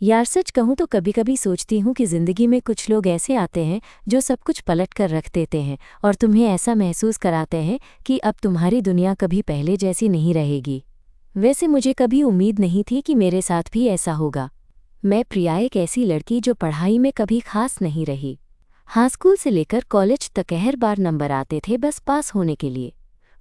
यार सच कहूँ तो कभी कभी सोचती हूँ कि ज़िंदगी में कुछ लोग ऐसे आते हैं जो सब कुछ पलट कर रख देते हैं और तुम्हें ऐसा महसूस कराते हैं कि अब तुम्हारी दुनिया कभी पहले जैसी नहीं रहेगी। वैसे मुझे कभी उम्मीद नहीं थी कि मेरे साथ भी ऐसा होगा। मैं प्रिया, एक ऐसी लड़की जो पढ़ाई में कभी खास नहीं रही। हाँ, स्कूल से लेकर कॉलेज तक हर बार नंबर आते थे बस पास होने के लिए।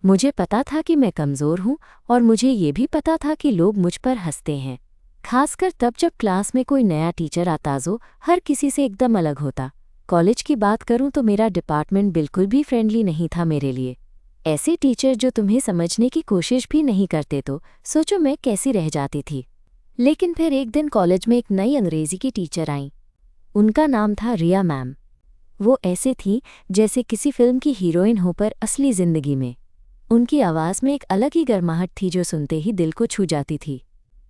मुझे पता था कि मैं कमज़ोर हूँ और मुझे ये भी पता था कि लोग मुझ पर हंसते हैं, खासकर तब जब क्लास में कोई नया टीचर आता जो हर किसी से एकदम अलग होता। कॉलेज की बात करूं तो मेरा डिपार्टमेंट बिल्कुल भी फ्रेंडली नहीं था मेरे लिए। ऐसे टीचर जो तुम्हें समझने की कोशिश भी नहीं करते, तो सोचो मैं कैसी रह जाती थी। लेकिन फिर एक दिन कॉलेज में एक नई अंग्रेजी की टीचर आई। उनका नाम था रिया मैम। वो ऐसे थी जैसे किसी फिल्म की हीरोइन हो पर असली ज़िंदगी में। उनकी आवाज़ में एक अलग ही गर्माहट थी जो सुनते ही दिल को छू जाती थी।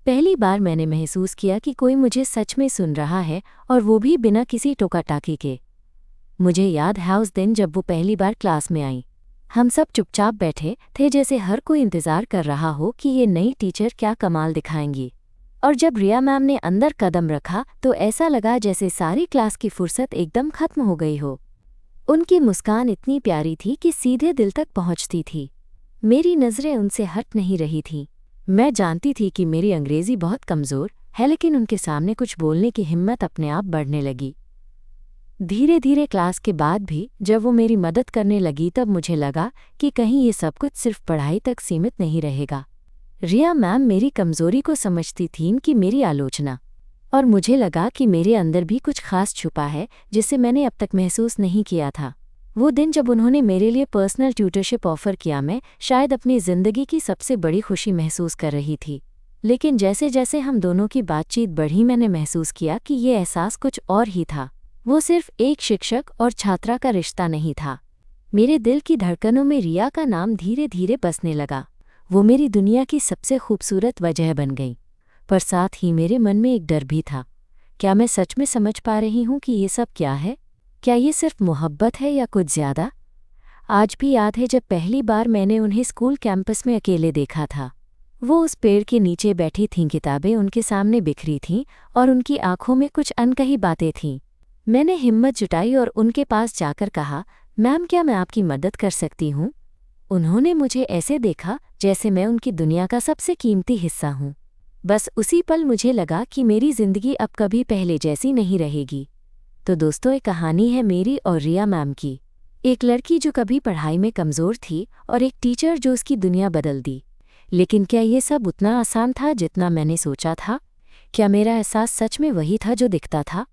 पहली बार मैंने महसूस किया कि कोई मुझे सच में सुन रहा है, और वो भी बिना किसी टोका-टाकी के। मुझे याद है उस दिन जब वो पहली बार क्लास में आई। हम सब चुपचाप बैठे थे जैसे हर कोई इंतज़ार कर रहा हो कि ये नई टीचर क्या कमाल दिखाएंगी। और जब रिया मैम ने अंदर कदम रखा तो ऐसा लगा जैसे सारी क्लास की फुर्सत एकदम खत्म हो गई हो। उनकी मुस्कान इतनी प्यारी थी कि सीधे दिल तक पहुंचती थी। मेरी नज़रें उनसे हट नहीं रही थीं। मैं जानती थी कि मेरी अंग्रेज़ी बहुत कमज़ोर है, लेकिन उनके सामने कुछ बोलने की हिम्मत अपने आप बढ़ने लगी। धीरे धीरे क्लास के बाद भी जब वो मेरी मदद करने लगी तब मुझे लगा कि कहीं ये सब कुछ सिर्फ पढ़ाई तक सीमित नहीं रहेगा। रिया मैम मेरी कमज़ोरी को समझती थीं कि मेरी आलोचना, और मुझे लगा कि मेरे अंदर भी कुछ खास छुपा है जिसे मैंने अब तक महसूस नहीं किया था। वो दिन जब उन्होंने मेरे लिए पर्सनल ट्यूटरशिप ऑफ़र किया, मैं शायद अपनी ज़िंदगी की सबसे बड़ी खुशी महसूस कर रही थी। लेकिन जैसे जैसे हम दोनों की बातचीत बढ़ी मैंने महसूस किया कि ये एहसास कुछ और ही था। वो सिर्फ एक शिक्षक और छात्रा का रिश्ता नहीं था। मेरे दिल की धड़कनों में रिया का नाम धीरे धीरे बसने लगा। वो मेरी दुनिया की सबसे खूबसूरत वजह बन गई। पर साथ ही मेरे मन में एक डर भी था। क्या मैं सच में समझ पा रही हूँ कि ये सब क्या है? क्या ये सिर्फ मोहब्बत है या कुछ ज़्यादा? आज भी याद है जब पहली बार मैंने उन्हें स्कूल कैंपस में अकेले देखा था। वो उस पेड़ के नीचे बैठी थीं, किताबें उनके सामने बिखरी थीं और उनकी आंखों में कुछ अनकही बातें थीं। मैंने हिम्मत जुटाई और उनके पास जाकर कहा, मैम क्या मैं आपकी मदद कर सकती हूँ? उन्होंने मुझे ऐसे देखा जैसे मैं उनकी दुनिया का सबसे कीमती हिस्सा हूँ। बस उसी पल मुझे लगा कि मेरी ज़िंदगी अब कभी पहले जैसी नहीं रहेगी। तो दोस्तों, एक कहानी है मेरी और रिया मैम की। एक लड़की जो कभी पढ़ाई में कमज़ोर थी और एक टीचर जो उसकी दुनिया बदल दी। लेकिन क्या ये सब उतना आसान था जितना मैंने सोचा था? क्या मेरा एहसास सच में वही था जो दिखता था?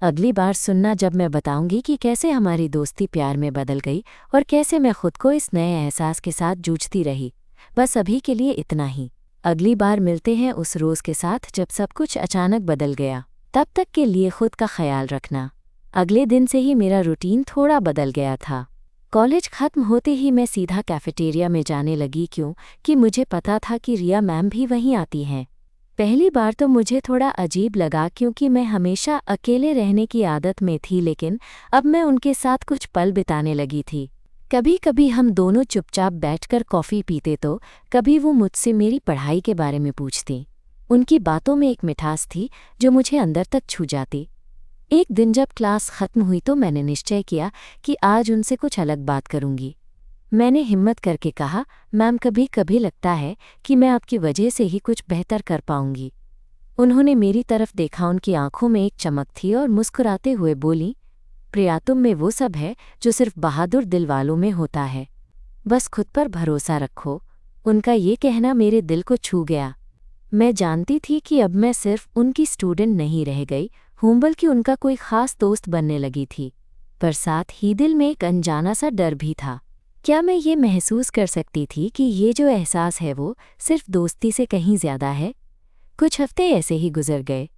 अगली बार सुनना जब मैं बताऊंगी कि कैसे हमारी दोस्ती प्यार में बदल गई और कैसे मैं खुद को इस नए एहसास के साथ जूझती रही। बस अभी के लिए इतना ही। अगली बार मिलते हैं उस रोज़ के साथ जब सब कुछ अचानक बदल गया। तब तक के लिए खुद का ख्याल रखना। अगले दिन से ही मेरा रूटीन थोड़ा बदल गया था। कॉलेज खत्म होते ही मैं सीधा कैफेटेरिया में जाने लगी, क्योंकि मुझे पता था कि रिया मैम भी वहीं आती हैं। पहली बार तो मुझे थोड़ा अजीब लगा क्योंकि मैं हमेशा अकेले रहने की आदत में थी, लेकिन अब मैं उनके साथ कुछ पल बिताने लगी थी। कभी कभी हम दोनों चुपचाप बैठकर कॉफ़ी पीते तो कभी वो मुझसे मेरी पढ़ाई के बारे में पूछती। उनकी बातों में एक मिठास थी जो मुझे अंदर तक छू जाती। एक दिन जब क्लास ख़त्म हुई तो मैंने निश्चय किया कि आज उनसे कुछ अलग बात करूंगी। मैंने हिम्मत करके कहा, मैम कभी कभी लगता है कि मैं आपकी वजह से ही कुछ बेहतर कर पाऊंगी। उन्होंने मेरी तरफ देखा, उनकी आंखों में एक चमक थी और मुस्कुराते हुए बोली, प्रिया तुम में वो सब है जो सिर्फ बहादुर दिल वालों में होता है। बस खुद पर भरोसा रखो। उनका ये कहना मेरे दिल को छू गया। मैं जानती थी कि अब मैं सिर्फ उनकी स्टूडेंट नहीं रह गई हूँ, बल्कि उनका कोई ख़ास दोस्त बनने लगी थी। पर साथ ही दिल में एक अनजाना सा डर भी था। क्या मैं ये महसूस कर सकती थी कि ये जो एहसास है वो सिर्फ दोस्ती से कहीं ज़्यादा है? कुछ हफ्ते ऐसे ही गुजर गए।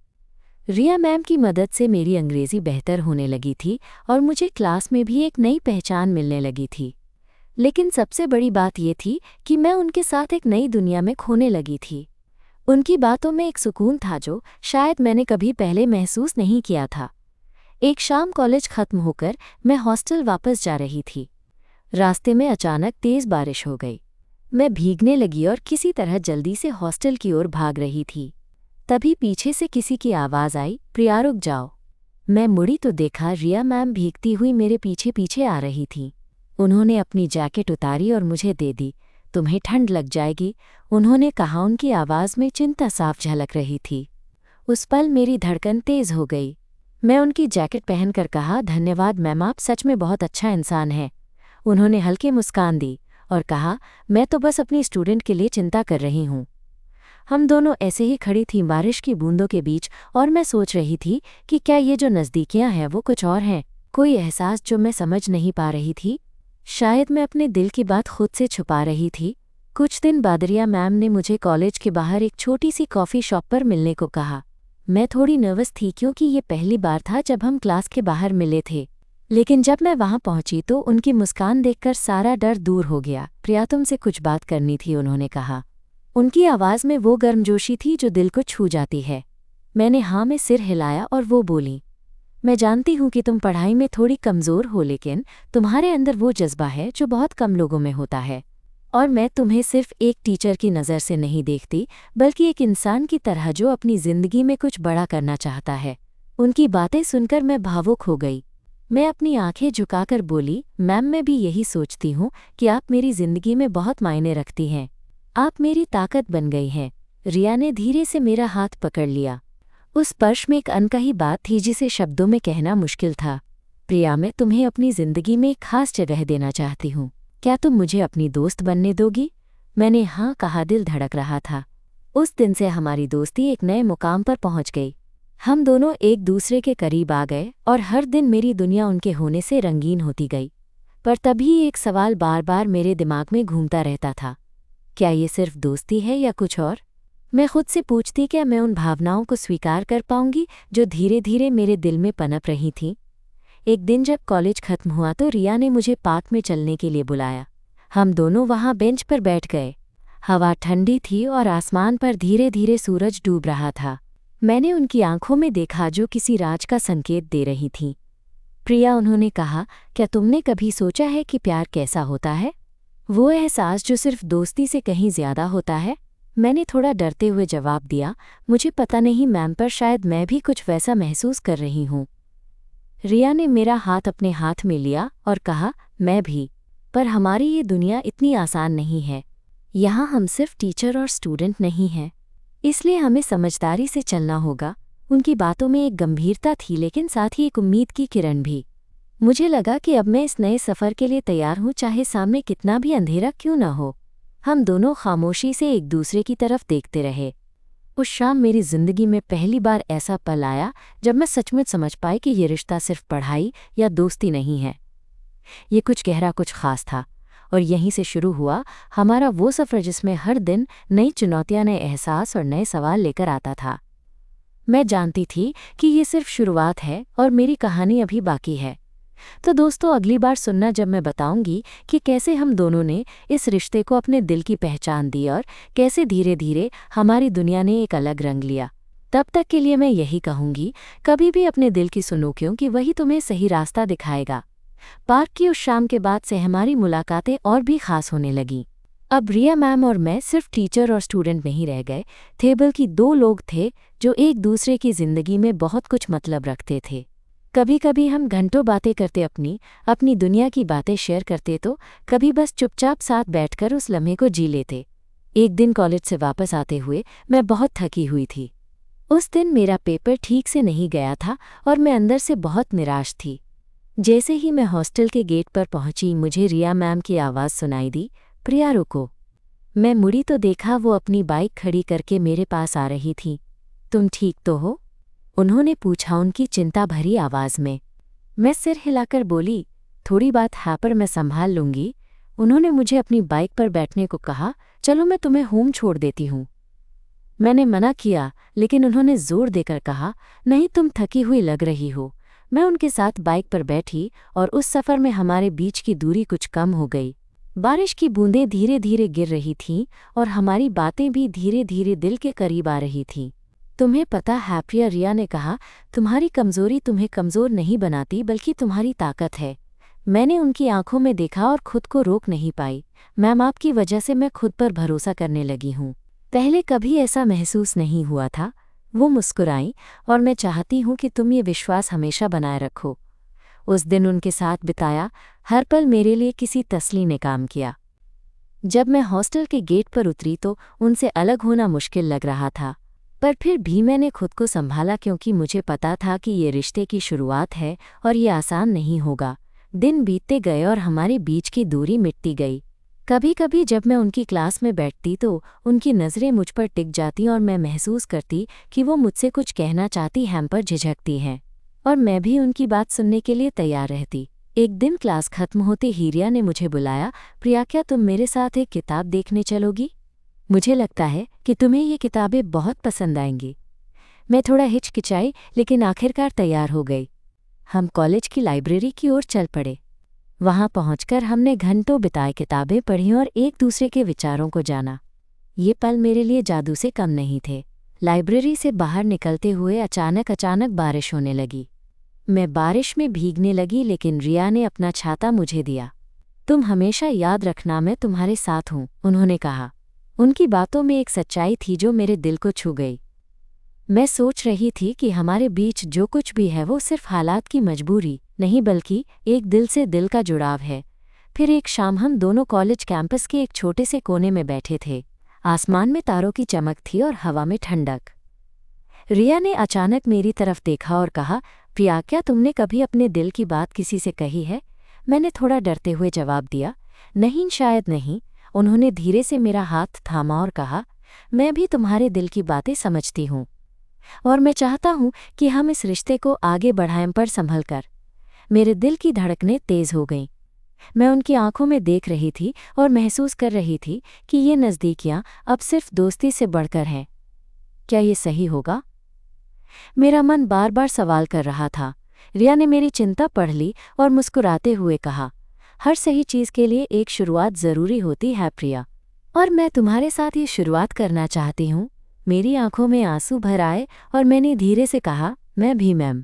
रिया मैम की मदद से मेरी अंग्रेज़ी बेहतर होने लगी थी और मुझे क्लास में भी एक नई पहचान मिलने लगी थी। लेकिन सबसे बड़ी बात ये थी कि मैं उनके साथ एक नई दुनिया में खोने लगी थी। उनकी बातों में एक सुकून था जो शायद मैंने कभी पहले महसूस नहीं किया था। एक शाम कॉलेज खत्म होकर मैं हॉस्टल वापस जा रही थी। रास्ते में अचानक तेज़ बारिश हो गई। मैं भीगने लगी और किसी तरह जल्दी से हॉस्टल की ओर भाग रही थी। तभी पीछे से किसी की आवाज़ आई, प्रिया रुक जाओ। मैं मुड़ी तो देखा रिया मैम भीगती हुई मेरे पीछे पीछे आ रही थीं। उन्होंने अपनी जैकेट उतारी और मुझे दे दी। तुम्हें ठंड लग जाएगी, उन्होंने कहा। उनकी आवाज़ में चिंता साफ झलक रही थी। उस पल मेरी धड़कन तेज़ हो गई। मैं उनकी जैकेट पहनकर कहा, धन्यवाद मैम, आप सच में बहुत अच्छा इंसान हैं। उन्होंने हल्की मुस्कान दी और कहा, मैं तो बस अपनी स्टूडेंट के लिए चिंता कर रही हूँ। हम दोनों ऐसे ही खड़ी थीं बारिश की बूंदों के बीच, और मैं सोच रही थी कि क्या ये जो नज़दीकियाँ हैं वो कुछ और हैं, कोई एहसास जो मैं समझ नहीं पा रही थी। शायद मैं अपने दिल की बात खुद से छुपा रही थी। कुछ दिन बाद रिया मैम ने मुझे कॉलेज के बाहर एक छोटी सी कॉफ़ी शॉप पर मिलने को कहा। मैं थोड़ी नर्वस थी क्योंकि ये पहली बार था जब हम क्लास के बाहर मिले थे, लेकिन जब मैं वहाँ पहुंची तो उनकी मुस्कान देखकर सारा डर दूर हो गया। प्रिया, तुमसे कुछ बात करनी थी, उन्होंने कहा। उनकी आवाज़ में वो गर्मजोशी थी जो दिल को छू जाती है। मैंने हाँ में सिर हिलाया और वो बोली, मैं जानती हूँ कि तुम पढ़ाई में थोड़ी कमज़ोर हो, लेकिन तुम्हारे अंदर वो जज्बा है जो बहुत कम लोगों में होता है। और मैं तुम्हें सिर्फ एक टीचर की नज़र से नहीं देखती, बल्कि एक इंसान की तरह जो अपनी ज़िंदगी में कुछ बड़ा करना चाहता है। उनकी बातें सुनकर मैं भावुक हो गई। मैं अपनी आंखें झुकाकर बोली, मैम, मैं भी यही सोचती हूँ कि आप मेरी ज़िंदगी में बहुत मायने रखती हैं। आप मेरी ताकत बन गई हैं। रिया ने धीरे से मेरा हाथ पकड़ लिया। उस स्पर्श में एक अनकही बात थी जिसे शब्दों में कहना मुश्किल था। प्रिया, मैं तुम्हें अपनी ज़िंदगी में एक खास जगह देना चाहती हूँ। क्या तुम मुझे अपनी दोस्त बनने दोगी? मैंने हाँ कहा, दिल धड़क रहा था। उस दिन से हमारी दोस्ती एक नए मुकाम पर पहुँच गई। हम दोनों एक दूसरे के करीब आ गए और हर दिन मेरी दुनिया उनके होने से रंगीन होती गई। पर तभी एक सवाल बार बार मेरे दिमाग में घूमता रहता था, क्या ये सिर्फ दोस्ती है या कुछ और? मैं खुद से पूछती, क्या मैं उन भावनाओं को स्वीकार कर पाऊंगी जो धीरे धीरे मेरे दिल में पनप रही थीं? एक दिन जब कॉलेज खत्म हुआ तो रिया ने मुझे पार्क में चलने के लिए बुलाया। हम दोनों वहाँ बेंच पर बैठ गए। हवा ठंडी थी और आसमान पर धीरे धीरे सूरज डूब रहा था। मैंने उनकी आंखों में देखा जो किसी राज का संकेत दे रही थीं। प्रिया, उन्होंने कहा, क्या तुमने कभी सोचा है कि प्यार कैसा होता है? वो एहसास जो सिर्फ दोस्ती से कहीं ज़्यादा होता है। मैंने थोड़ा डरते हुए जवाब दिया, मुझे पता नहीं मैम, पर शायद मैं भी कुछ वैसा महसूस कर रही हूँ। रिया ने मेरा हाथ अपने हाथ में लिया और कहा, मैं भी। पर हमारी ये दुनिया इतनी आसान नहीं है। यहाँ हम सिर्फ टीचर और स्टूडेंट नहीं हैं, इसलिए हमें समझदारी से चलना होगा। उनकी बातों में एक गंभीरता थी, लेकिन साथ ही एक उम्मीद की किरण भी। मुझे लगा कि अब मैं इस नए सफ़र के लिए तैयार हूँ, चाहे सामने कितना भी अंधेरा क्यों न हो। हम दोनों खामोशी से एक दूसरे की तरफ देखते रहे। उस शाम मेरी ज़िंदगी में पहली बार ऐसा पल आया जब मैं सचमुच समझ पाई कि ये रिश्ता सिर्फ पढ़ाई या दोस्ती नहीं है, ये कुछ गहरा, कुछ ख़ास था। और यहीं से शुरू हुआ हमारा वो सफ़र जिसमें हर दिन नई चुनौतियाँ, नए एहसास और नए सवाल लेकर आता था। मैं जानती थी कि ये सिर्फ शुरुआत है और मेरी कहानी अभी बाकी है। तो दोस्तों, अगली बार सुनना जब मैं बताऊंगी कि कैसे हम दोनों ने इस रिश्ते को अपने दिल की पहचान दी और कैसे धीरे धीरे हमारी दुनिया ने एक अलग रंग लिया। तब तक के लिए मैं यही कहूँगी, कभी भी अपने दिल की सुनो, क्योंकि वही तुम्हें सही रास्ता दिखाएगा। पार्क की उस शाम के बाद से हमारी मुलाकातें और भी खास होने लगीं। अब रिया मैम और मैं सिर्फ टीचर और स्टूडेंट नहीं रह गए थे, बल्कि दो लोग थे जो एक दूसरे की ज़िंदगी में बहुत कुछ मतलब रखते थे। कभी कभी हम घंटों बातें करते, अपनी दुनिया की बातें शेयर करते, तो कभी बस चुपचाप साथ बैठकर उस लम्हे को जी लेते। एक दिन कॉलेज से वापस आते हुए मैं बहुत थकी हुई थी। उस दिन मेरा पेपर ठीक से नहीं गया था और मैं अंदर से बहुत निराश थी। जैसे ही मैं हॉस्टल के गेट पर पहुंची, मुझे रिया मैम की आवाज़ सुनाई दी, प्रिया रुको। मैं मुड़ी तो देखा वो अपनी बाइक खड़ी करके मेरे पास आ रही थी। तुम ठीक तो हो? उन्होंने पूछा उनकी चिंता भरी आवाज़ में। मैं सिर हिलाकर बोली, थोड़ी बात है पर मैं संभाल लूँगी। उन्होंने मुझे अपनी बाइक पर बैठने को कहा, चलो मैं तुम्हें होम छोड़ देती हूँ। मैंने मना किया, लेकिन उन्होंने जोर देकर कहा, नहीं, तुम थकी हुई लग रही हो। मैं उनके साथ बाइक पर बैठी और उस सफ़र में हमारे बीच की दूरी कुछ कम हो गई। बारिश की बूंदें धीरे धीरे गिर रही थीं और हमारी बातें भी धीरे धीरे दिल के करीब आ रही थीं। तुम्हें पता है प्रिया, रिया ने कहा, तुम्हारी कमज़ोरी तुम्हें कमज़ोर नहीं बनाती, बल्कि तुम्हारी ताकत है। मैंने उनकी आंखों में देखा और खुद को रोक नहीं पाई। मैम, आपकी वजह से मैं खुद पर भरोसा करने लगी हूँ। पहले कभी ऐसा महसूस नहीं हुआ था। वो मुस्कुराईं, और मैं चाहती हूँ कि तुम ये विश्वास हमेशा बनाए रखो। उस दिन उनके साथ बिताया हर पल मेरे लिए किसी तसल्ली ने काम किया। जब मैं हॉस्टल के गेट पर उतरी तो उनसे अलग होना मुश्किल लग रहा था, पर फिर भी मैंने खुद को संभाला, क्योंकि मुझे पता था कि ये रिश्ते की शुरुआत है और ये आसान नहीं होगा। दिन बीतते गए और हमारे बीच की दूरी मिटती गई। कभी कभी जब मैं उनकी क्लास में बैठती तो उनकी नज़रें मुझ पर टिक जाती और मैं महसूस करती कि वो मुझसे कुछ कहना चाहती हैं पर झिझकती हैं, और मैं भी उनकी बात सुनने के लिए तैयार रहती। एक दिन क्लास खत्म होते ही रिया ने मुझे बुलाया, प्रिया क्या तुम मेरे साथ एक किताब देखने चलोगी? मुझे लगता है कि तुम्हें ये किताबें बहुत पसंद आएंगी। मैं थोड़ा हिचकिचाई, लेकिन आखिरकार तैयार हो गई। हम कॉलेज की लाइब्रेरी की ओर चल पड़े। वहां पहुंचकर हमने घंटों बिताए, किताबें पढ़ी और एक दूसरे के विचारों को जाना। ये पल मेरे लिए जादू से कम नहीं थे। लाइब्रेरी से बाहर निकलते हुए अचानक बारिश होने लगी। मैं बारिश में भीगने लगी, लेकिन रिया ने अपना छाता मुझे दिया। तुम हमेशा याद रखना, मैं तुम्हारे साथ हूँ, उन्होंने कहा। उनकी बातों में एक सच्चाई थी जो मेरे दिल को छू गई। मैं सोच रही थी कि हमारे बीच जो कुछ भी है वो सिर्फ हालात की मजबूरी नहीं, बल्कि एक दिल से दिल का जुड़ाव है। फिर एक शाम हम दोनों कॉलेज कैंपस के एक छोटे से कोने में बैठे थे। आसमान में तारों की चमक थी और हवा में ठंडक। रिया ने अचानक मेरी तरफ देखा और कहा, प्रिया क्या तुमने कभी अपने दिल की बात किसी से कही है? मैंने थोड़ा डरते हुए जवाब दिया, नहीं, शायद नहीं। उन्होंने धीरे से मेरा हाथ थामा और कहा, मैं भी तुम्हारे दिल की बातें समझती हूँ, और मैं चाहता हूँ कि हम इस रिश्ते को आगे बढ़ाएं, पर संभल कर। मेरे दिल की धड़कनें तेज हो गईं। मैं उनकी आंखों में देख रही थी और महसूस कर रही थी कि ये नज़दीकियां अब सिर्फ दोस्ती से बढ़कर हैं। क्या ये सही होगा? मेरा मन बार बार सवाल कर रहा था। रिया ने मेरी चिंता पढ़ ली और मुस्कुराते हुए कहा, हर सही चीज़ के लिए एक शुरुआत ज़रूरी होती है प्रिया, और मैं तुम्हारे साथ ये शुरुआत करना चाहती हूँ। मेरी आंखों में आंसू भर आए और मैंने धीरे से कहा, मैं भी मैम,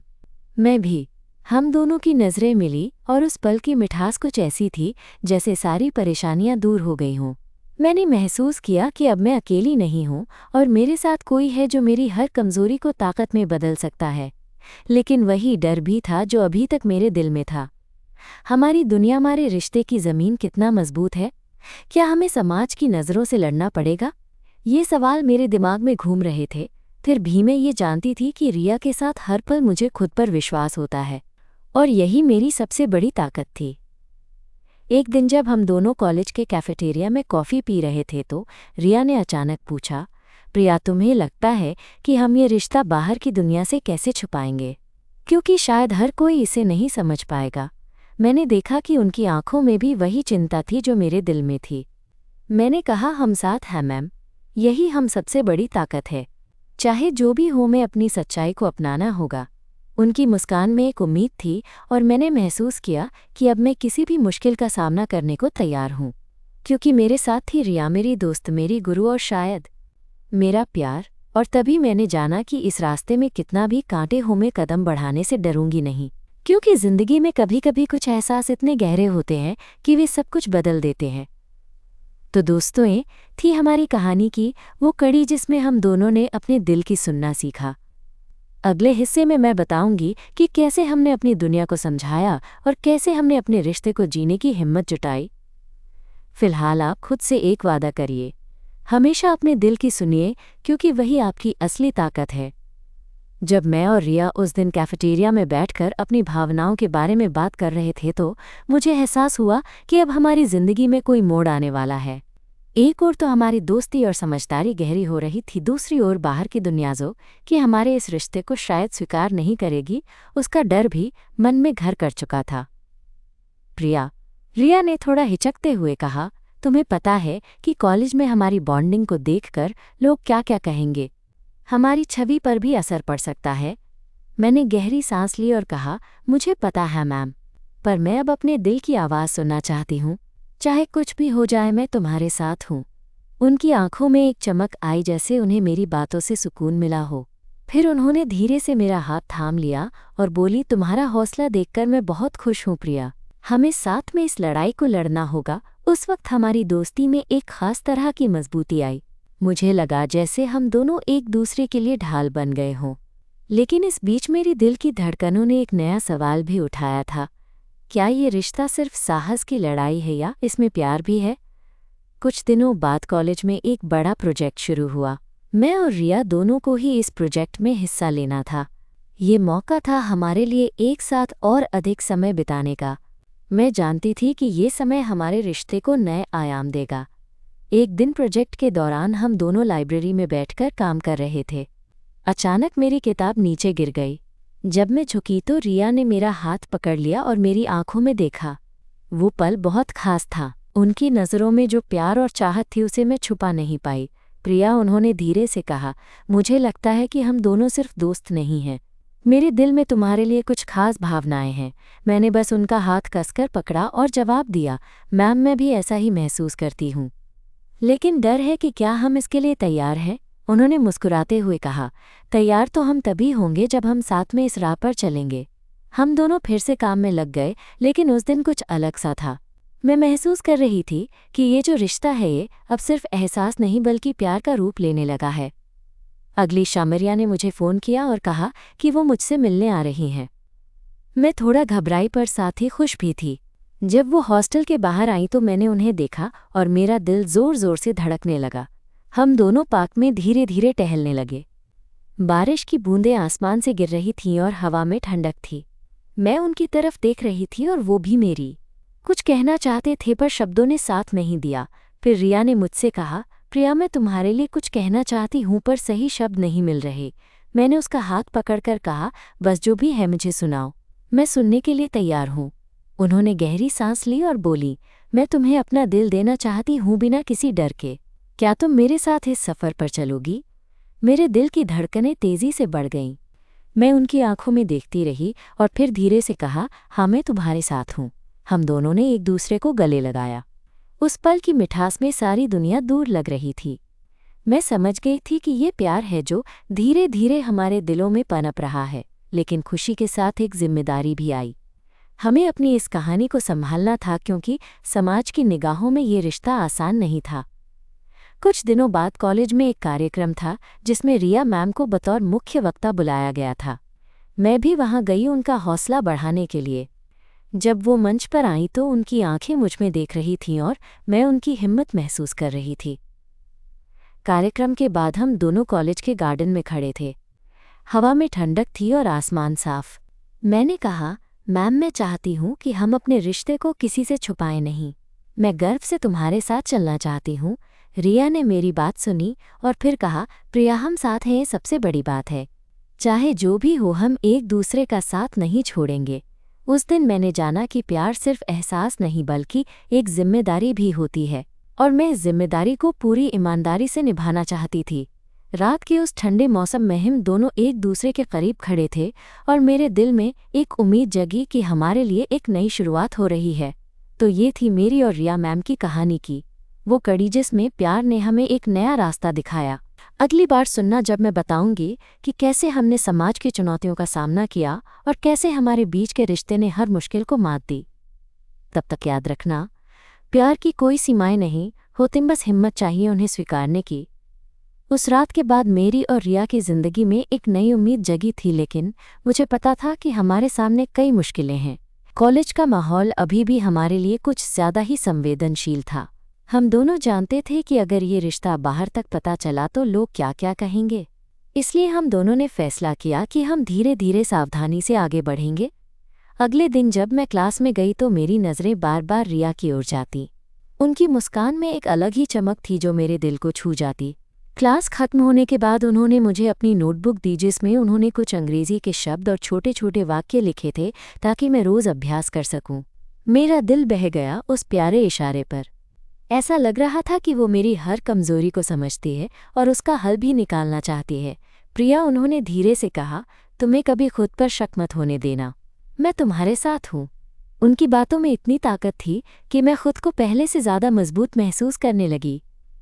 मैं भी। हम दोनों की नज़रें मिली और उस पल की मिठास कुछ ऐसी थी जैसे सारी परेशानियां दूर हो गई हों। मैंने महसूस किया कि अब मैं अकेली नहीं हूँ और मेरे साथ कोई है जो मेरी हर कमज़ोरी को ताकत में बदल सकता है। लेकिन वही डर भी था जो अभी तक मेरे दिल में था। हमारी दुनिया, हमारे रिश्ते की ज़मीन कितना मजबूत है? क्या हमें समाज की नज़रों से लड़ना पड़ेगा? ये सवाल मेरे दिमाग में घूम रहे थे। फिर भी मैं ये जानती थी कि रिया के साथ हर पल मुझे खुद पर विश्वास होता है, और यही मेरी सबसे बड़ी ताकत थी। एक दिन जब हम दोनों कॉलेज के कैफेटेरिया में कॉफ़ी पी रहे थे तो रिया ने अचानक पूछा, प्रिया तुम्हें लगता है कि हम ये रिश्ता बाहर की दुनिया से कैसे छुपाएंगे? क्योंकि शायद हर कोई इसे नहीं समझ पाएगा। मैंने देखा कि उनकी आंखों में भी वही चिंता थी जो मेरे दिल में थी। मैंने कहा, हम साथ हैं मैम, यही हम सबसे बड़ी ताकत है। चाहे जो भी हो, मैं अपनी सच्चाई को अपनाना होगा। उनकी मुस्कान में एक उम्मीद थी और मैंने महसूस किया कि अब मैं किसी भी मुश्किल का सामना करने को तैयार हूँ, क्योंकि मेरे साथ थी रिया, मेरी दोस्त, मेरी गुरु और शायद मेरा प्यार। और तभी मैंने जाना कि इस रास्ते में कितना भी कांटे हो, मैं कदम बढ़ाने से डरूंगी नहीं, क्योंकि ज़िंदगी में कभी कभी कुछ एहसास इतने गहरे होते हैं कि वे सब कुछ बदल देते हैं। तो दोस्तों, ये थी हमारी कहानी की वो कड़ी जिसमें हम दोनों ने अपने दिल की सुनना सीखा। अगले हिस्से में मैं बताऊंगी कि कैसे हमने अपनी दुनिया को समझाया और कैसे हमने अपने रिश्ते को जीने की हिम्मत जुटाई। फिलहाल आप खुद से एक वादा करिए, हमेशा अपने दिल की सुनिए, क्योंकि वही आपकी असली ताकत है। जब मैं और रिया उस दिन कैफेटेरिया में बैठकर अपनी भावनाओं के बारे में बात कर रहे थे तो मुझे एहसास हुआ कि अब हमारी ज़िंदगी में कोई मोड़ आने वाला है। एक ओर तो हमारी दोस्ती और समझदारी गहरी हो रही थी, दूसरी ओर बाहर की दुनिया जो कि हमारे इस रिश्ते को शायद स्वीकार नहीं करेगी, उसका डर भी मन में घर कर चुका था। प्रिया, रिया ने थोड़ा हिचकते हुए कहा, तुम्हें पता है कि कॉलेज में हमारी बॉन्डिंग को देखकर लोग क्या क्या कहेंगे? हमारी छवि पर भी असर पड़ सकता है। मैंने गहरी सांस ली और कहा, मुझे पता है मैम, पर मैं अब अपने दिल की आवाज़ सुनना चाहती हूँ। चाहे कुछ भी हो जाए, मैं तुम्हारे साथ हूँ। उनकी आंखों में एक चमक आई जैसे उन्हें मेरी बातों से सुकून मिला हो। फिर उन्होंने धीरे से मेरा हाथ थाम लिया और बोली, तुम्हारा हौसला देखकर मैं बहुत खुश हूँ प्रिया। हमें साथ में इस लड़ाई को लड़ना होगा। उस वक्त हमारी दोस्ती में एक खास तरह की मजबूती आई। मुझे लगा जैसे हम दोनों एक दूसरे के लिए ढाल बन गए हों। लेकिन इस बीच मेरी दिल की धड़कनों ने एक नया सवाल भी उठाया था। क्या ये रिश्ता सिर्फ साहस की लड़ाई है या इसमें प्यार भी है? कुछ दिनों बाद कॉलेज में एक बड़ा प्रोजेक्ट शुरू हुआ। मैं और रिया दोनों को ही इस प्रोजेक्ट में हिस्सा लेना था। ये मौका था हमारे लिए एक साथ और अधिक समय बिताने का। मैं जानती थी कि ये समय हमारे रिश्ते को नए आयाम देगा। एक दिन प्रोजेक्ट के दौरान हम दोनों लाइब्रेरी में बैठकर काम कर रहे थे। अचानक मेरी किताब नीचे गिर गई। जब मैं झुकी तो रिया ने मेरा हाथ पकड़ लिया और मेरी आंखों में देखा। वो पल बहुत खास था। उनकी नज़रों में जो प्यार और चाहत थी उसे मैं छुपा नहीं पाई। प्रिया, उन्होंने धीरे से कहा, मुझे लगता है कि हम दोनों सिर्फ दोस्त नहीं हैं। मेरे दिल में तुम्हारे लिए कुछ खास भावनाएं हैं। मैंने बस उनका हाथ कसकर पकड़ा और जवाब दिया, मैम, मैं भी ऐसा ही महसूस करती हूँ। लेकिन डर है कि क्या हम इसके लिए तैयार हैं? उन्होंने मुस्कुराते हुए कहा, तैयार तो हम तभी होंगे जब हम साथ में इस राह पर चलेंगे। हम दोनों फिर से काम में लग गए, लेकिन उस दिन कुछ अलग सा था। मैं महसूस कर रही थी कि ये जो रिश्ता है ये अब सिर्फ एहसास नहीं बल्कि प्यार का रूप लेने लगा है। अगली शाम रिया ने मुझे फ़ोन किया और कहा कि वो मुझसे मिलने आ रही हैं। मैं थोड़ा घबराई पर साथ ही खुश भी थी। जब वो हॉस्टल के बाहर आई तो मैंने उन्हें देखा और मेरा दिल ज़ोर ज़ोर से धड़कने लगा। हम दोनों पार्क में धीरे धीरे टहलने लगे। बारिश की बूंदें आसमान से गिर रही थीं और हवा में ठंडक थी। मैं उनकी तरफ देख रही थी और वो भी मेरी। कुछ कहना चाहते थे पर शब्दों ने साथ नहीं दिया। फिर रिया ने मुझसे कहा, प्रिया, मैं तुम्हारे लिए कुछ कहना चाहती हूँ पर सही शब्द नहीं मिल रहे। मैंने उसका हाथ पकड़कर कहा, बस जो भी है मुझे सुनाओ, मैं सुनने के लिए तैयार हूँ। उन्होंने गहरी सांस ली और बोली, मैं तुम्हें अपना दिल देना चाहती हूँ बिना किसी डर के। क्या तुम मेरे साथ इस सफ़र पर चलोगी? मेरे दिल की धड़कनें तेज़ी से बढ़ गईं। मैं उनकी आंखों में देखती रही और फिर धीरे से कहा, हाँ, मैं तुम्हारे साथ हूँ। हम दोनों ने एक दूसरे को गले लगाया। उस पल की मिठास में सारी दुनिया दूर लग रही थी। मैं समझ गई थी कि ये प्यार है जो धीरे धीरे हमारे दिलों में पनप रहा है। लेकिन खुशी के साथ एक जिम्मेदारी भी आई। हमें अपनी इस कहानी को संभालना था क्योंकि समाज की निगाहों में ये रिश्ता आसान नहीं था। कुछ दिनों बाद कॉलेज में एक कार्यक्रम था जिसमें रिया मैम को बतौर मुख्य वक्ता बुलाया गया था। मैं भी वहां गई उनका हौसला बढ़ाने के लिए। जब वो मंच पर आई तो उनकी आंखें मुझ में देख रही थीं और मैं उनकी हिम्मत महसूस कर रही थी। कार्यक्रम के बाद हम दोनों कॉलेज के गार्डन में खड़े थे। हवा में ठंडक थी और आसमान साफ। मैंने कहा, मैम, मैं चाहती हूँ कि हम अपने रिश्ते को किसी से छुपाएं नहीं। मैं गर्व से तुम्हारे साथ चलना चाहती हूँ। रिया ने मेरी बात सुनी और फिर कहा, प्रिया, हम साथ हैं, ये सबसे बड़ी बात है। चाहे जो भी हो हम एक दूसरे का साथ नहीं छोड़ेंगे। उस दिन मैंने जाना कि प्यार सिर्फ एहसास नहीं बल्कि एक जिम्मेदारी भी होती है और मैं इस जिम्मेदारी को पूरी ईमानदारी से निभाना चाहती थी। रात के उस ठंडे मौसम में हम दोनों एक दूसरे के करीब खड़े थे और मेरे दिल में एक उम्मीद जगी कि हमारे लिए एक नई शुरुआत हो रही है। तो ये थी मेरी और रिया मैम की कहानी की वो कड़ी जिसमें प्यार ने हमें एक नया रास्ता दिखाया। अगली बार सुनना जब मैं बताऊंगी कि कैसे हमने समाज की चुनौतियों का सामना किया और कैसे हमारे बीच के रिश्ते ने हर मुश्किल को मात दी। तब तक याद रखना, प्यार की कोई सीमाएं नहीं होती, बस हिम्मत चाहिए उन्हें स्वीकारने की। उस रात के बाद मेरी और रिया की जिंदगी में एक नई उम्मीद जगी थी, लेकिन मुझे पता था कि हमारे सामने कई मुश्किलें हैं। कॉलेज का माहौल अभी भी हमारे लिए कुछ ज्यादा ही संवेदनशील था। हम दोनों जानते थे कि अगर ये रिश्ता बाहर तक पता चला तो लोग क्या क्या कहेंगे। इसलिए हम दोनों ने फैसला किया कि हम धीरे धीरे सावधानी से आगे बढ़ेंगे। अगले दिन जब मैं क्लास में गई तो मेरी नज़रें बार बार रिया की ओर जाती। उनकी मुस्कान में एक अलग ही चमक थी जो मेरे दिल को छू जाती। क्लास खत्म होने के बाद उन्होंने मुझे अपनी नोटबुक दी जिसमें उन्होंने कुछ अंग्रेजी के शब्द और छोटे छोटे वाक्य लिखे थे ताकि मैं रोज़ अभ्यास कर सकूं। मेरा दिल बह गया उस प्यारे इशारे पर। ऐसा लग रहा था कि वो मेरी हर कमज़ोरी को समझती है और उसका हल भी निकालना चाहती है। प्रिया, उन्होंने धीरे से कहा, तुम्हें कभी खुद पर शक मत होने देना, मैं तुम्हारे साथ हूँ। उनकी बातों में इतनी ताकत थी कि मैं खुद को पहले से ज़्यादा मजबूत महसूस करने लगी।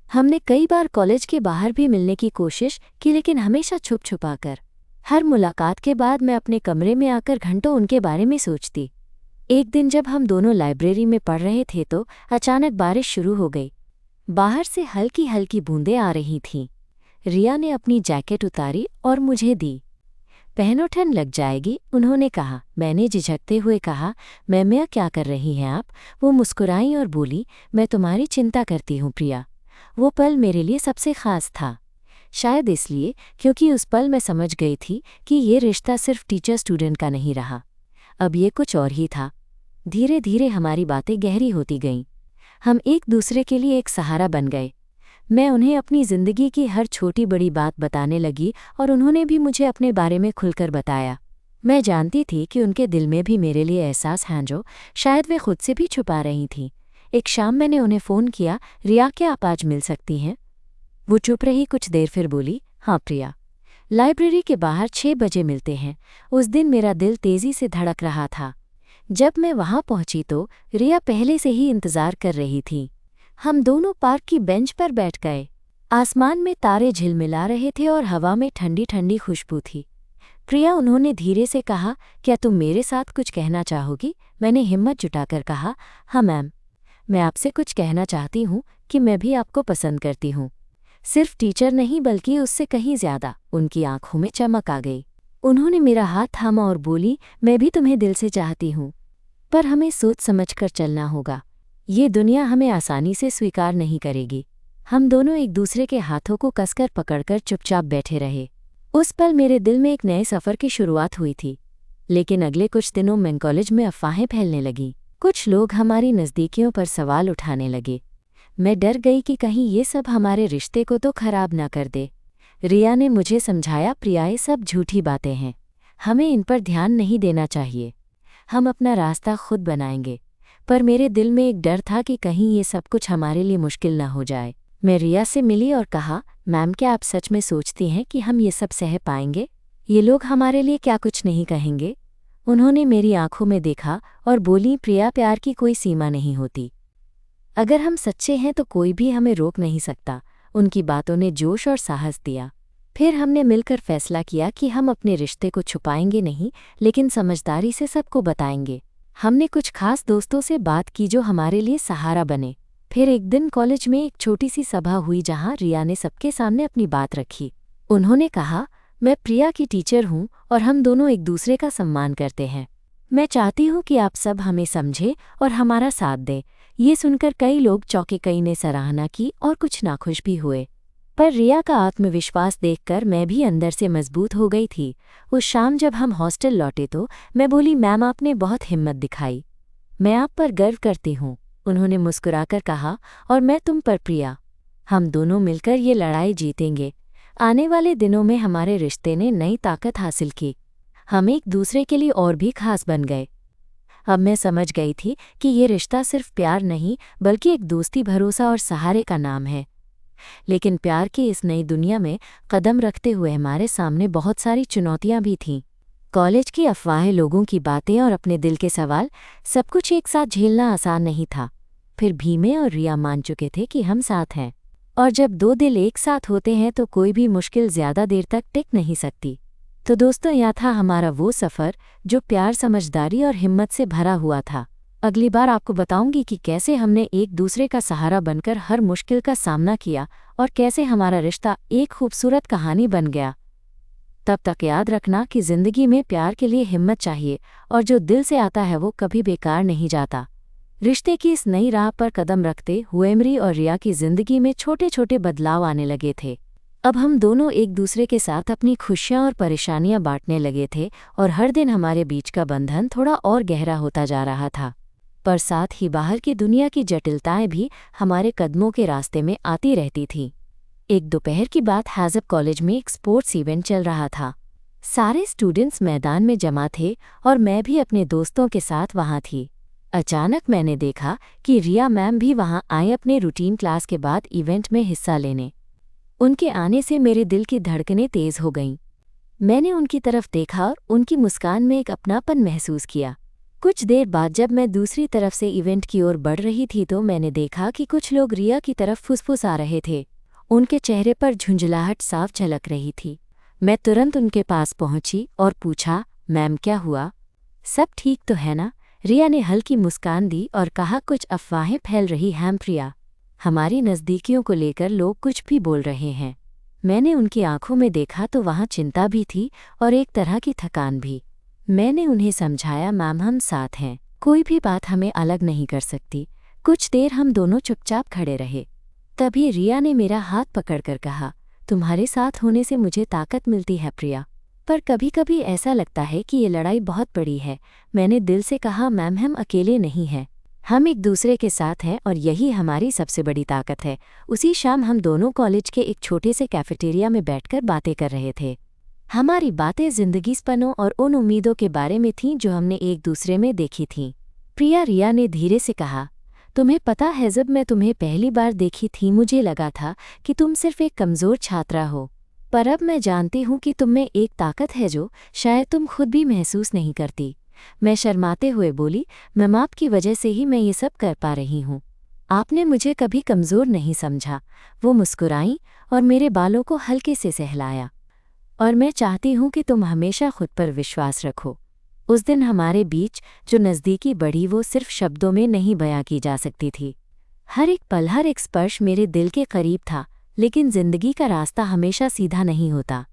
हमने कई बार कॉलेज के बाहर भी मिलने की कोशिश की, लेकिन हमेशा छुप छुपा कर। हर मुलाकात के बाद मैं अपने कमरे में आकर घंटों उनके बारे में सोचती। एक दिन जब हम दोनों लाइब्रेरी में पढ़ रहे थे तो अचानक बारिश शुरू हो गई। बाहर से हल्की हल्की बूंदें आ रही थीं। रिया ने अपनी जैकेट उतारी और मुझे दी। पहनो, ठंड लग जाएगी, उन्होंने कहा। मैंने झिझकते हुए कहा, मैम क्या कर रही हैं आप? वो मुस्कुराई और बोली, मैं तुम्हारी चिंता करती हूँ प्रिया। वो पल मेरे लिए सबसे ख़ास था। शायद इसलिए क्योंकि उस पल मैं समझ गई थी कि ये रिश्ता सिर्फ टीचर स्टूडेंट का नहीं रहा, अब ये कुछ और ही था। धीरे धीरे हमारी बातें गहरी होती गईं। हम एक दूसरे के लिए एक सहारा बन गए। मैं उन्हें अपनी ज़िंदगी की हर छोटी बड़ी बात बताने लगी और उन्होंने भी मुझे अपने बारे में खुलकर बताया। मैं जानती थी कि उनके दिल में भी मेरे लिए एहसास हैं जो शायद वे खुद से भी छुपा रही थीं। एक शाम मैंने उन्हें फ़ोन किया, रिया क्या आप आज मिल सकती हैं? वो चुप रही कुछ देर, फिर बोली, हाँ प्रिया, लाइब्रेरी के बाहर 6 बजे मिलते हैं। उस दिन मेरा दिल तेज़ी से धड़क रहा था। जब मैं वहाँ पहुंची तो रिया पहले से ही इंतज़ार कर रही थी। हम दोनों पार्क की बेंच पर बैठ गए। आसमान में तारे झिलमिला रहे थे और हवा में ठंडी ठंडी खुशबू थी। प्रिया, उन्होंने धीरे से कहा, क्या तुम मेरे साथ कुछ कहना चाहोगी? मैंने हिम्मत जुटाकर कहा, हाँ मैम, मैं आपसे कुछ कहना चाहती हूँ कि मैं भी आपको पसंद करती हूँ। सिर्फ टीचर नहीं बल्कि उससे कहीं ज़्यादा। उनकी आंखों में चमक आ गई। उन्होंने मेरा हाथ थामा और बोली, मैं भी तुम्हें दिल से चाहती हूँ, पर हमें सोच समझकर चलना होगा। ये दुनिया हमें आसानी से स्वीकार नहीं करेगी। हम दोनों एक दूसरे के हाथों को कसकर पकड़कर चुपचाप बैठे रहे। उस पल मेरे दिल में एक नए सफ़र की शुरुआत हुई थी। लेकिन अगले कुछ दिनों में कॉलेज में अफवाहें फैलने लगीं। कुछ लोग हमारी नज़दीकियों पर सवाल उठाने लगे। मैं डर गई कि कहीं ये सब हमारे रिश्ते को तो खराब ना कर दे। रिया ने मुझे समझाया, प्रिया, ये सब झूठी बातें हैं, हमें इन पर ध्यान नहीं देना चाहिए। हम अपना रास्ता खुद बनाएंगे। पर मेरे दिल में एक डर था कि कहीं ये सब कुछ हमारे लिए मुश्किल ना हो जाए। मैं रिया से मिली और कहा, मैम क्या आप सच में सोचती हैं कि हम ये सब सह पाएंगे? ये लोग हमारे लिए क्या कुछ नहीं कहेंगे? उन्होंने मेरी आंखों में देखा और बोली, प्रिया, प्यार की कोई सीमा नहीं होती। अगर हम सच्चे हैं तो कोई भी हमें रोक नहीं सकता। उनकी बातों ने जोश और साहस दिया। फिर हमने मिलकर फैसला किया कि हम अपने रिश्ते को छुपाएंगे नहीं, लेकिन समझदारी से सबको बताएंगे। हमने कुछ खास दोस्तों से बात की जो हमारे लिए सहारा बने। फिर एक दिन कॉलेज में एक छोटी सी सभा हुई जहां रिया ने सबके सामने अपनी बात रखी। उन्होंने कहा, मैं प्रिया की टीचर हूं और हम दोनों एक दूसरे का सम्मान करते हैं। मैं चाहती हूं कि आप सब हमें समझें और हमारा साथ दें। ये सुनकर कई लोग चौंके, कई ने सराहना की और कुछ नाखुश भी हुए। पर रिया का आत्मविश्वास देखकर मैं भी अंदर से मजबूत हो गई थी। उस शाम जब हम हॉस्टल लौटे तो मैं बोली, मैम आपने बहुत हिम्मत दिखाई, मैं आप पर गर्व करती हूँ। उन्होंने मुस्कुराकर कहा, और मैं तुम पर प्रिया, हम दोनों मिलकर ये लड़ाई जीतेंगे। आने वाले दिनों में हमारे रिश्ते ने नई ताकत हासिल की। हम एक दूसरे के लिए और भी खास बन गए। अब मैं समझ गई थी कि ये रिश्ता सिर्फ प्यार नहीं बल्कि एक दोस्ती, भरोसा और सहारे का नाम है। लेकिन प्यार की इस नई दुनिया में कदम रखते हुए हमारे सामने बहुत सारी चुनौतियां भी थीं। कॉलेज की अफवाहें, लोगों की बातें और अपने दिल के सवाल, सब कुछ एक साथ झेलना आसान नहीं था। फिर भीमे और रिया मान चुके थे कि हम साथ हैं, और जब दो दिल एक साथ होते हैं तो कोई भी मुश्किल ज़्यादा देर तक टिक नहीं सकती। तो दोस्तों, यह था हमारा वो सफ़र जो प्यार, समझदारी और हिम्मत से भरा हुआ था। अगली बार आपको बताऊंगी कि कैसे हमने एक दूसरे का सहारा बनकर हर मुश्किल का सामना किया और कैसे हमारा रिश्ता एक खूबसूरत कहानी बन गया। तब तक याद रखना कि ज़िंदगी में प्यार के लिए हिम्मत चाहिए, और जो दिल से आता है वो कभी बेकार नहीं जाता। रिश्ते की इस नई राह पर कदम रखते हुए एमरी और रिया की ज़िंदगी में छोटे छोटे बदलाव आने लगे थे। अब हम दोनों एक दूसरे के साथ अपनी खुशियाँ और परेशानियाँ बांटने लगे थे, और हर दिन हमारे बीच का बंधन थोड़ा और गहरा होता जा रहा था। पर साथ ही बाहर की दुनिया की जटिलताएं भी हमारे कदमों के रास्ते में आती रहती थीं। एक दोपहर की बात, हैज़अप कॉलेज में एक स्पोर्ट्स इवेंट चल रहा था। सारे स्टूडेंट्स मैदान में जमा थे और मैं भी अपने दोस्तों के साथ वहाँ थी। अचानक मैंने देखा कि रिया मैम भी वहाँ आए अपने रूटीन क्लास के बाद इवेंट में हिस्सा लेने। उनके आने से मेरे दिल की धड़कनें तेज़ हो गईं। मैंने उनकी तरफ देखा और उनकी मुस्कान में एक अपनापन महसूस किया। कुछ देर बाद जब मैं दूसरी तरफ से इवेंट की ओर बढ़ रही थी तो मैंने देखा कि कुछ लोग रिया की तरफ फुसफुसा रहे थे। उनके चेहरे पर झुंझलाहट साफ झलक रही थी। मैं तुरंत उनके पास पहुंची और पूछा, मैम क्या हुआ? सब ठीक तो है ना? रिया ने हल्की मुस्कान दी और कहा, कुछ अफवाहें फैल रही हैं प्रिया। हमारी नज़दीकियों को लेकर लोग कुछ भी बोल रहे हैं। मैंने उनकी आंखों में देखा तो वहाँ चिंता भी थी और एक तरह की थकान भी। मैंने उन्हें समझाया, मैम हम साथ हैं, कोई भी बात हमें अलग नहीं कर सकती। कुछ देर हम दोनों चुपचाप खड़े रहे। तभी रिया ने मेरा हाथ पकड़कर कहा, तुम्हारे साथ होने से मुझे ताकत मिलती है प्रिया, पर कभी कभी ऐसा लगता है कि ये लड़ाई बहुत बड़ी है। मैंने दिल से कहा, मैम हम अकेले नहीं हैं, हम एक दूसरे के साथ हैं और यही हमारी सबसे बड़ी ताकत है। उसी शाम हम दोनों कॉलेज के एक छोटे से कैफेटेरिया में बैठकर बातें कर रहे थे। हमारी बातें जिंदगी सपनों और उन उम्मीदों के बारे में थीं जो हमने एक दूसरे में देखी थीं। प्रिया, रिया ने धीरे से कहा, तुम्हें पता है जब मैं तुम्हें पहली बार देखी थी मुझे लगा था कि तुम सिर्फ एक कमज़ोर छात्रा हो, पर अब मैं जानती हूँ कि तुम में एक ताकत है जो शायद तुम खुद भी महसूस नहीं करती। मैं शर्माते हुए बोली, मैम आपकी वजह से ही मैं ये सब कर पा रही हूँ। आपने मुझे कभी कमज़ोर नहीं समझा। वो मुस्कुराईं और मेरे बालों को हल्के से सहलाया। और मैं चाहती हूँ कि तुम हमेशा खुद पर विश्वास रखो। उस दिन हमारे बीच जो नज़दीकी बढ़ी वो सिर्फ शब्दों में नहीं बयां की जा सकती थी। हर एक पल, हर एक स्पर्श मेरे दिल के करीब था, लेकिन जिंदगी का रास्ता हमेशा सीधा नहीं होता।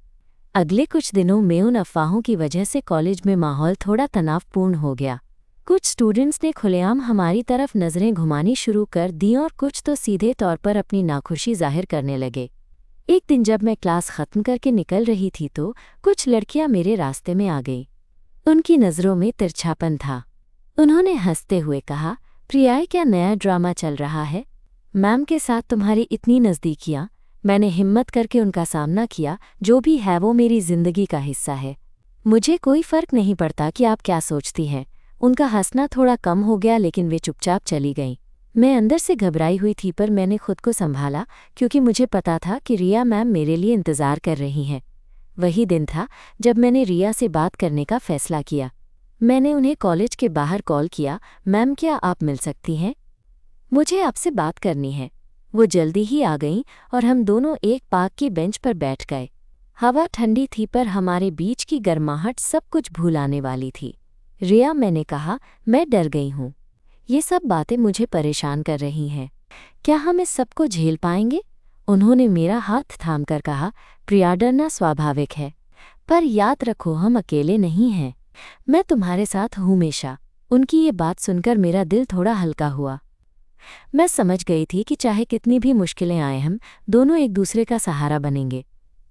अगले कुछ दिनों में उन अफवाहों की वजह से कॉलेज में माहौल थोड़ा तनावपूर्ण हो गया। कुछ स्टूडेंट्स ने खुलेआम हमारी तरफ नज़रें घुमानी शुरू कर दी और कुछ तो सीधे तौर पर अपनी नाखुशी जाहिर करने लगे। एक दिन जब मैं क्लास ख़त्म करके निकल रही थी तो कुछ लड़कियां मेरे रास्ते में आ गईं। उनकी नज़रों में तिरछापन था। उन्होंने हंसते हुए कहा, प्रिया क्या नया ड्रामा चल रहा है? मैम के साथ तुम्हारी इतनी नज़दीकियाँ। मैंने हिम्मत करके उनका सामना किया, जो भी है वो मेरी ज़िंदगी का हिस्सा है। मुझे कोई फ़र्क नहीं पड़ता कि आप क्या सोचती हैं। उनका हंसना थोड़ा कम हो गया लेकिन वे चुपचाप चली गईं। मैं अंदर से घबराई हुई थी पर मैंने खुद को संभाला क्योंकि मुझे पता था कि रिया मैम मेरे लिए इंतज़ार कर रही हैं। वही दिन था जब मैंने रिया से बात करने का फ़ैसला किया। मैंने उन्हें कॉलेज के बाहर कॉल किया, मैम क्या आप मिल सकती हैं? मुझे आपसे बात करनी है। वो जल्दी ही आ गईं और हम दोनों एक पार्क की बेंच पर बैठ गए। हवा ठंडी थी पर हमारे बीच की गर्माहट सब कुछ भुलाने वाली थी। रिया, मैंने कहा, मैं डर गई हूँ। ये सब बातें मुझे परेशान कर रही हैं। क्या हम इस सब को झेल पाएंगे? उन्होंने मेरा हाथ थामकर कहा, प्रिया डरना स्वाभाविक है, पर याद रखो हम अकेले नहीं हैं। मैं तुम्हारे साथ हूँ हमेशा। उनकी ये बात सुनकर मेरा दिल थोड़ा हल्का हुआ। मैं समझ गई थी कि चाहे कितनी भी मुश्किलें आए हम दोनों एक दूसरे का सहारा बनेंगे।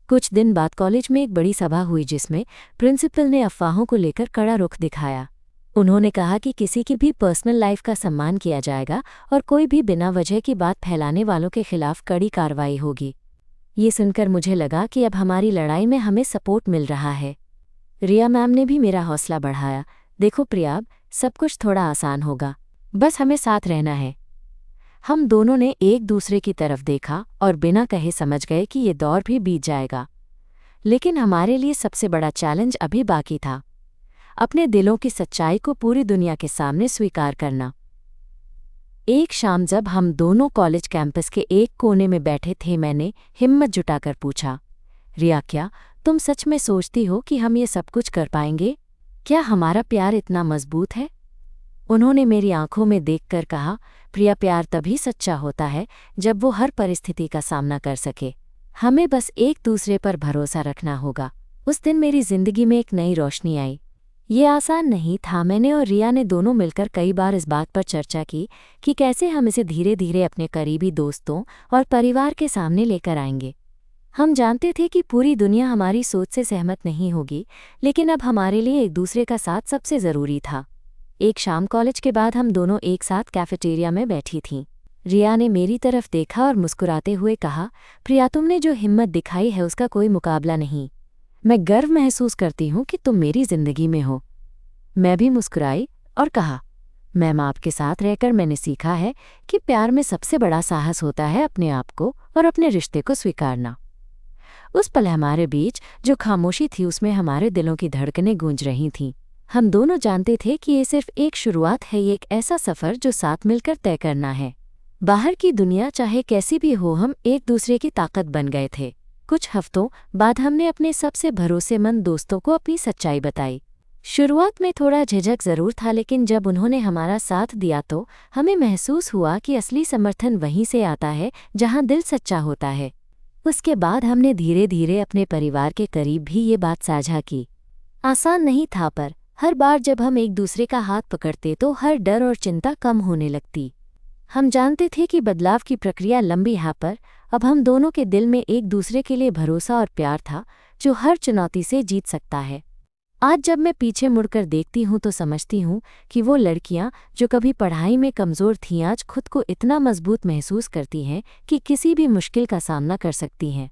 कुछ दिन बाद कॉलेज में एक बड़ी सभा हुई जिसमें प्रिंसिपल ने अफवाहों को लेकर कड़ा रुख दिखाया। उन्होंने कहा कि किसी की भी पर्सनल लाइफ का सम्मान किया जाएगा और कोई भी बिना वजह की बात फैलाने वालों के खिलाफ कड़ी कार्रवाई होगी। ये सुनकर मुझे लगा कि अब हमारी लड़ाई में हमें सपोर्ट मिल रहा है। रिया मैम ने भी मेरा हौसला बढ़ाया, देखो प्रिया, सब कुछ थोड़ा आसान होगा, बस हमें साथ रहना है। हम दोनों ने एक दूसरे की तरफ देखा और बिना कहे समझ गए कि ये दौर भी बीत जाएगा। लेकिन हमारे लिए सबसे बड़ा चैलेंज अभी बाकी था, अपने दिलों की सच्चाई को पूरी दुनिया के सामने स्वीकार करना। एक शाम जब हम दोनों कॉलेज कैंपस के एक कोने में बैठे थे, मैंने हिम्मत जुटाकर पूछा, रिया क्या तुम सच में सोचती हो कि हम ये सब कुछ कर पाएंगे? क्या हमारा प्यार इतना मजबूत है? उन्होंने मेरी आंखों में देखकर कहा, प्रिया प्यार तभी सच्चा होता है जब वो हर परिस्थिति का सामना कर सके। हमें बस एक दूसरे पर भरोसा रखना होगा। उस दिन मेरी जिंदगी में एक नई रोशनी आई। ये आसान नहीं था। मैंने और रिया ने दोनों मिलकर कई बार इस बात पर चर्चा की कि कैसे हम इसे धीरे धीरे अपने करीबी दोस्तों और परिवार के सामने लेकर आएंगे। हम जानते थे कि पूरी दुनिया हमारी सोच से सहमत नहीं होगी, लेकिन अब हमारे लिए एक दूसरे का साथ सबसे ज़रूरी था। एक शाम कॉलेज के बाद हम दोनों एक साथ कैफेटेरिया में बैठी थीं। रिया ने मेरी तरफ देखा और मुस्कुराते हुए कहा, प्रिया तुमने जो हिम्मत दिखाई है उसका कोई मुकाबला नहीं। मैं गर्व महसूस करती हूँ कि तुम मेरी ज़िंदगी में हो। मैं भी मुस्कुराई और कहा, मैम आपके साथ रहकर मैंने सीखा है कि प्यार में सबसे बड़ा साहस होता है अपने आप को और अपने रिश्ते को स्वीकारना। उस पल हमारे बीच जो खामोशी थी उसमें हमारे दिलों की धड़कनें गूंज रही थीं। हम दोनों जानते थे कि ये सिर्फ एक शुरुआत है, ये एक ऐसा सफ़र जो साथ मिलकर तय करना है। बाहर की दुनिया चाहे कैसी भी हो, हम एक दूसरे की ताकत बन गए थे। कुछ हफ्तों बाद हमने अपने सबसे भरोसेमंद दोस्तों को अपनी सच्चाई बताई। शुरुआत में थोड़ा झिझक ज़रूर था, लेकिन जब उन्होंने हमारा साथ दिया तो हमें महसूस हुआ कि असली समर्थन वहीं से आता है जहां दिल सच्चा होता है। उसके बाद हमने धीरे धीरे अपने परिवार के करीब भी ये बात साझा की। आसान नहीं था, पर हर बार जब हम एक दूसरे का हाथ पकड़ते तो हर डर और चिंता कम होने लगती। हम जानते थे कि बदलाव की प्रक्रिया लंबी है, पर अब हम दोनों के दिल में एक दूसरे के लिए भरोसा और प्यार था जो हर चुनौती से जीत सकता है। आज जब मैं पीछे मुड़कर देखती हूँ तो समझती हूँ कि वो लड़कियाँ जो कभी पढ़ाई में कमज़ोर थीं आज खुद को इतना मजबूत महसूस करती हैं कि किसी भी मुश्किल का सामना कर सकती हैं।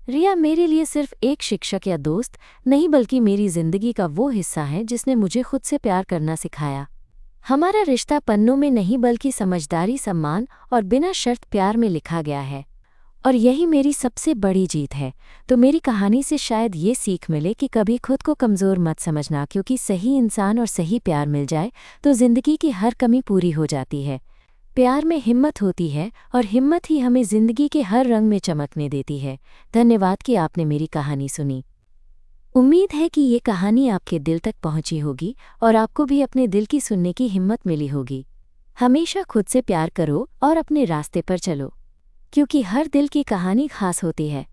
रिया मेरे लिए सिर्फ एक शिक्षक या दोस्त नहीं, बल्कि मेरी ज़िंदगी का वो हिस्सा है जिसने मुझे खुद से प्यार करना सिखाया। हमारा रिश्ता पन्नों में नहीं बल्कि समझदारी, सम्मान और बिना शर्त प्यार में लिखा गया है, और यही मेरी सबसे बड़ी जीत है। तो मेरी कहानी से शायद ये सीख मिले कि कभी खुद को कमज़ोर मत समझना, क्योंकि सही इंसान और सही प्यार मिल जाए तो ज़िंदगी की हर कमी पूरी हो जाती है। प्यार में हिम्मत होती है और हिम्मत ही हमें ज़िंदगी के हर रंग में चमकने देती है। धन्यवाद कि आपने मेरी कहानी सुनी। उम्मीद है कि ये कहानी आपके दिल तक पहुंची होगी और आपको भी अपने दिल की सुनने की हिम्मत मिली होगी। हमेशा खुद से प्यार करो और अपने रास्ते पर चलो, क्योंकि हर दिल की कहानी खास होती है।